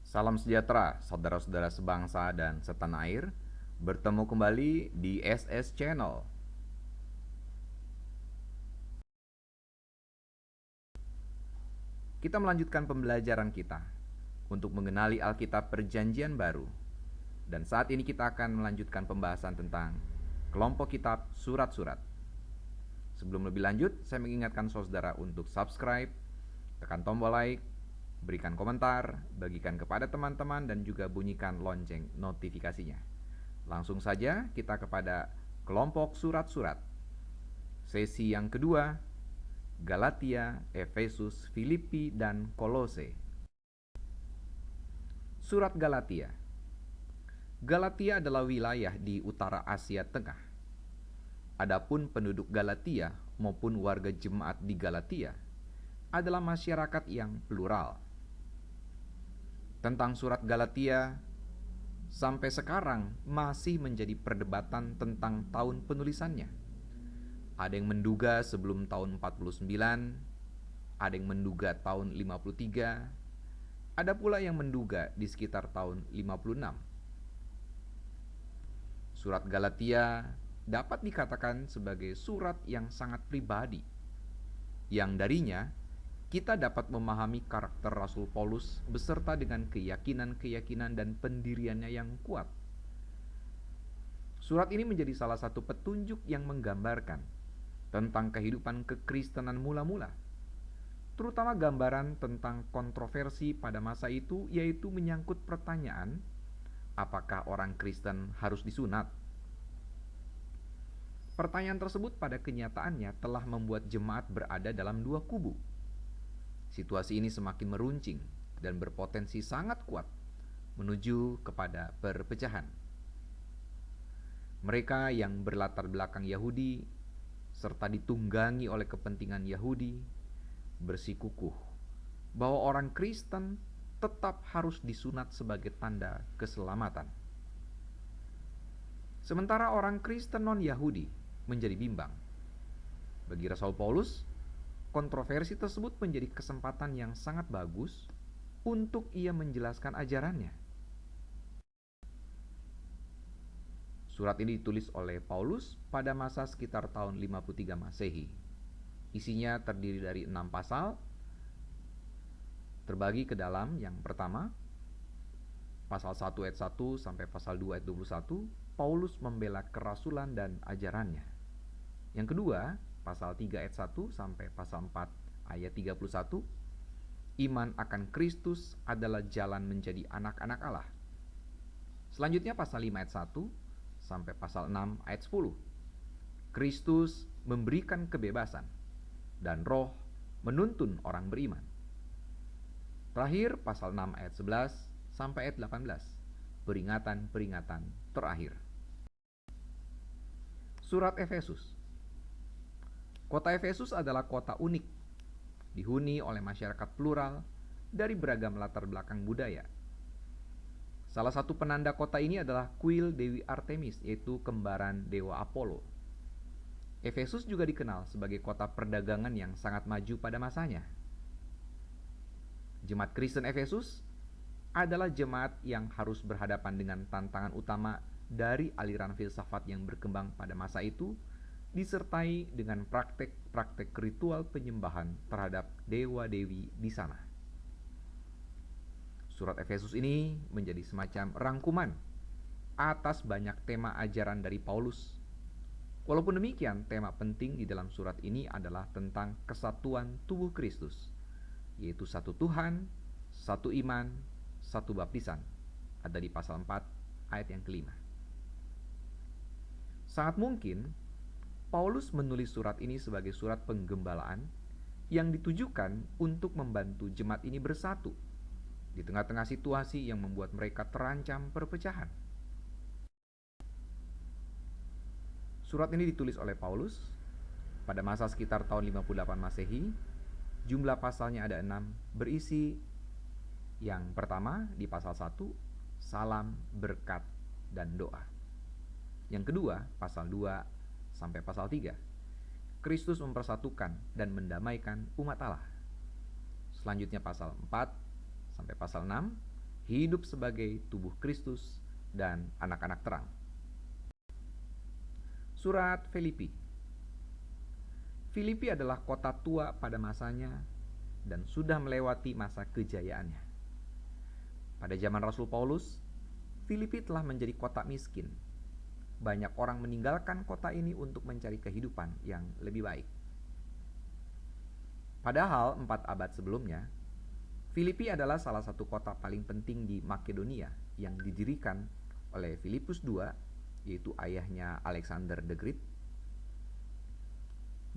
Salam sejahtera, saudara-saudara sebangsa dan setanah air. Bertemu kembali di SS Channel. Kita melanjutkan pembelajaran kita untuk mengenali Alkitab Perjanjian Baru. Dan saat ini kita akan melanjutkan pembahasan tentang kelompok kitab surat-surat. Sebelum lebih lanjut, saya mengingatkan saudara untuk subscribe, tekan tombol like, berikan komentar, bagikan kepada teman-teman, dan juga bunyikan lonceng notifikasinya. Langsung saja kita kepada kelompok surat-surat. Sesi yang kedua, Galatia, Efesus, Filipi, dan Kolose. Surat Galatia. Galatia adalah wilayah di utara Asia Tengah. Adapun penduduk Galatia maupun warga jemaat di Galatia adalah masyarakat yang plural. Tentang surat Galatia, sampai sekarang masih menjadi perdebatan tentang tahun penulisannya. Ada yang menduga sebelum tahun 49, ada yang menduga tahun 53, ada pula yang menduga di sekitar tahun 56. Surat Galatia dapat dikatakan sebagai surat yang sangat pribadi, yang darinya kita dapat memahami karakter Rasul Paulus beserta dengan keyakinan-keyakinan dan pendiriannya yang kuat. Surat ini menjadi salah satu petunjuk yang menggambarkan tentang kehidupan kekristenan mula-mula, terutama gambaran tentang kontroversi pada masa itu, yaitu menyangkut pertanyaan, apakah orang Kristen harus disunat? Pertanyaan tersebut pada kenyataannya telah membuat jemaat berada dalam dua kubu. Situasi ini semakin meruncing dan berpotensi sangat kuat menuju kepada perpecahan. Mereka yang berlatar belakang Yahudi serta ditunggangi oleh kepentingan Yahudi bersikukuh bahwa orang Kristen tetap harus disunat sebagai tanda keselamatan. Sementara orang Kristen non-Yahudi menjadi bimbang. Bagi Rasul Paulus, kontroversi tersebut menjadi kesempatan yang sangat bagus untuk ia menjelaskan ajarannya. Surat ini ditulis oleh Paulus pada masa sekitar tahun 53 Masehi. Isinya terdiri dari 6 pasal, terbagi ke dalam yang pertama, pasal 1 ayat 1 sampai pasal 2 ayat 21, Paulus membela kerasulan dan ajarannya. Yang kedua, pasal 3 ayat 1 sampai pasal 4 ayat 31, iman akan Kristus adalah jalan menjadi anak-anak Allah. Selanjutnya pasal 5 ayat 1 sampai pasal 6 ayat 10, Kristus memberikan kebebasan dan Roh menuntun orang beriman. Terakhir pasal 6 ayat 11 sampai ayat 18, peringatan-peringatan terakhir. Surat Efesus. Kota Efesus adalah kota unik, dihuni oleh masyarakat plural dari beragam latar belakang budaya. Salah satu penanda kota ini adalah kuil Dewi Artemis, yaitu kembaran dewa Apollo. Efesus juga dikenal sebagai kota perdagangan yang sangat maju pada masanya. Jemaat Kristen Efesus adalah jemaat yang harus berhadapan dengan tantangan utama dari aliran filsafat yang berkembang pada masa itu, disertai dengan praktek-praktek ritual penyembahan terhadap dewa-dewi di sana. Surat Efesus ini menjadi semacam rangkuman atas banyak tema ajaran dari Paulus. Walaupun demikian, tema penting di dalam surat ini adalah tentang kesatuan tubuh Kristus, yaitu satu Tuhan, satu iman, satu baptisan. Ada di pasal 4 ayat yang kelima. Sangat mungkin Paulus menulis surat ini sebagai surat penggembalaan yang ditujukan untuk membantu jemaat ini bersatu di tengah-tengah situasi yang membuat mereka terancam perpecahan. Surat ini ditulis oleh Paulus pada masa sekitar tahun 58 Masehi. Jumlah pasalnya ada 6, berisi yang pertama di pasal 1, salam, berkat, dan doa. Yang kedua, pasal 2 sampai pasal 3, Kristus mempersatukan dan mendamaikan umat Allah. Selanjutnya pasal 4 sampai pasal 6, hidup sebagai tubuh Kristus dan anak-anak terang. Surat Filipi. Filipi adalah kota tua pada masanya dan sudah melewati masa kejayaannya. Pada zaman Rasul Paulus, Filipi telah menjadi kota miskin. Banyak orang meninggalkan kota ini untuk mencari kehidupan yang lebih baik. Padahal 4 abad sebelumnya, Filipi adalah salah satu kota paling penting di Makedonia yang didirikan oleh Filipus II, yaitu ayahnya Alexander the Great.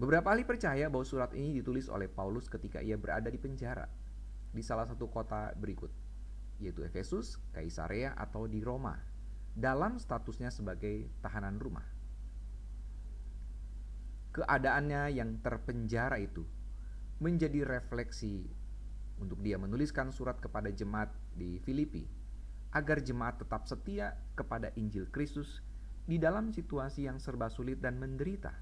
Beberapa ahli percaya bahwa surat ini ditulis oleh Paulus ketika ia berada di penjara di salah satu kota berikut, yaitu Efesus, Kaisarea, atau di Roma, dalam statusnya sebagai tahanan rumah. Keadaannya yang terpenjara itu menjadi refleksi untuk dia menuliskan surat kepada jemaat di Filipi, agar jemaat tetap setia kepada Injil Kristus di dalam situasi yang serba sulit dan menderita.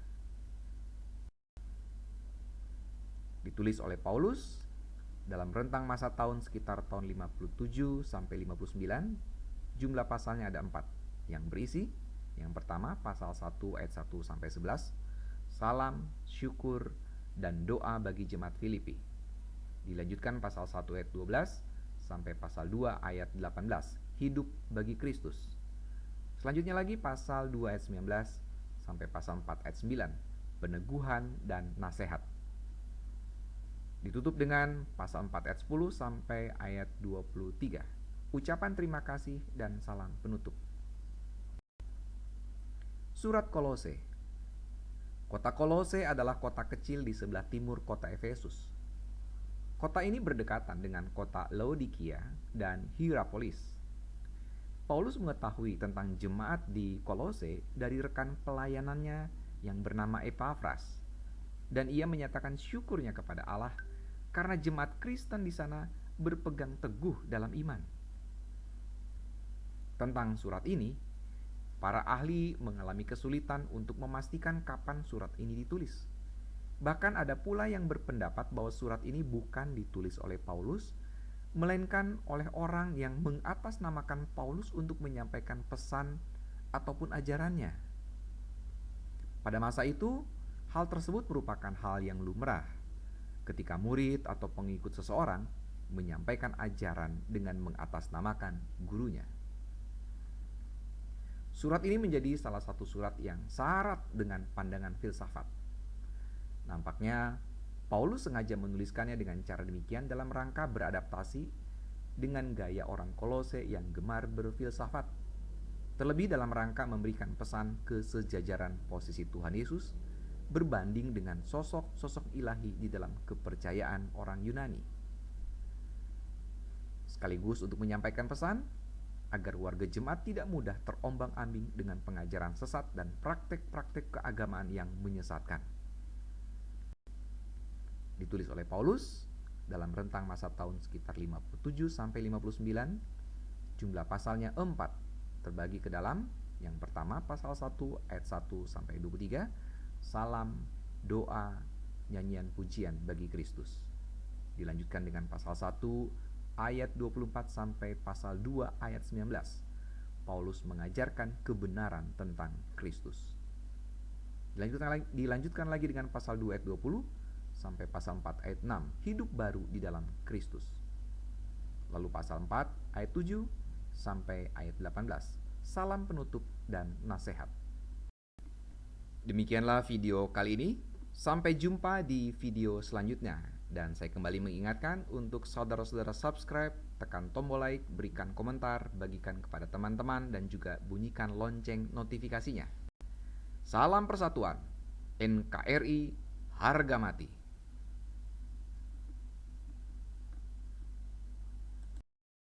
Ditulis oleh Paulus dalam rentang masa tahun sekitar tahun 57 sampai 59. Jumlah pasalnya ada 4 yang berisi. Yang pertama pasal 1 ayat 1 sampai 11, salam, syukur, dan doa bagi jemaat Filipi. Dilanjutkan pasal 1 ayat 12 sampai pasal 2 ayat 18, hidup bagi Kristus. Selanjutnya lagi pasal 2 ayat 19 sampai pasal 4 ayat 9, peneguhan dan nasihat. Ditutup dengan pasal 4 ayat 10 sampai ayat 23, ucapan terima kasih dan salam penutup. Surat Kolose. Kota Kolose adalah kota kecil di sebelah timur kota Efesus. Kota ini berdekatan dengan kota Laodikia dan Hierapolis. Paulus mengetahui tentang jemaat di Kolose dari rekan pelayanannya yang bernama Epafras, dan ia menyatakan syukurnya kepada Allah karena jemaat Kristen di sana berpegang teguh dalam iman. Tentang surat ini, para ahli mengalami kesulitan untuk memastikan kapan surat ini ditulis. Bahkan ada pula yang berpendapat bahwa surat ini bukan ditulis oleh Paulus, melainkan oleh orang yang mengatasnamakan Paulus untuk menyampaikan pesan ataupun ajarannya. Pada masa itu, hal tersebut merupakan hal yang lumrah ketika murid atau pengikut seseorang menyampaikan ajaran dengan mengatasnamakan gurunya. Surat ini menjadi salah satu surat yang syarat dengan pandangan filsafat. Nampaknya Paulus sengaja menuliskannya dengan cara demikian dalam rangka beradaptasi dengan gaya orang Kolose yang gemar berfilsafat, terlebih dalam rangka memberikan pesan kesejajaran posisi Tuhan Yesus berbanding dengan sosok-sosok ilahi di dalam kepercayaan orang Yunani. Sekaligus untuk menyampaikan pesan agar warga jemaat tidak mudah terombang-ambing dengan pengajaran sesat dan praktek-praktek keagamaan yang menyesatkan. Ditulis oleh Paulus dalam rentang masa tahun sekitar 57 sampai 59, jumlah pasalnya 4, terbagi ke dalam yang pertama pasal 1 ayat 1 sampai 23, salam, doa, nyanyian pujian bagi Kristus. Dilanjutkan dengan pasal 1 ayat 24 sampai pasal 2 ayat 19. Paulus mengajarkan kebenaran tentang Kristus. Dilanjutkan lagi dengan pasal 2 ayat 20 sampai pasal 4 ayat 6, hidup baru di dalam Kristus. Lalu pasal 4 ayat 7 sampai ayat 18, salam penutup dan nasihat. Demikianlah video kali ini. Sampai jumpa di video selanjutnya. Dan saya kembali mengingatkan untuk saudara-saudara subscribe, tekan tombol like, berikan komentar, bagikan kepada teman-teman, dan juga bunyikan lonceng notifikasinya. Salam persatuan. NKRI harga mati.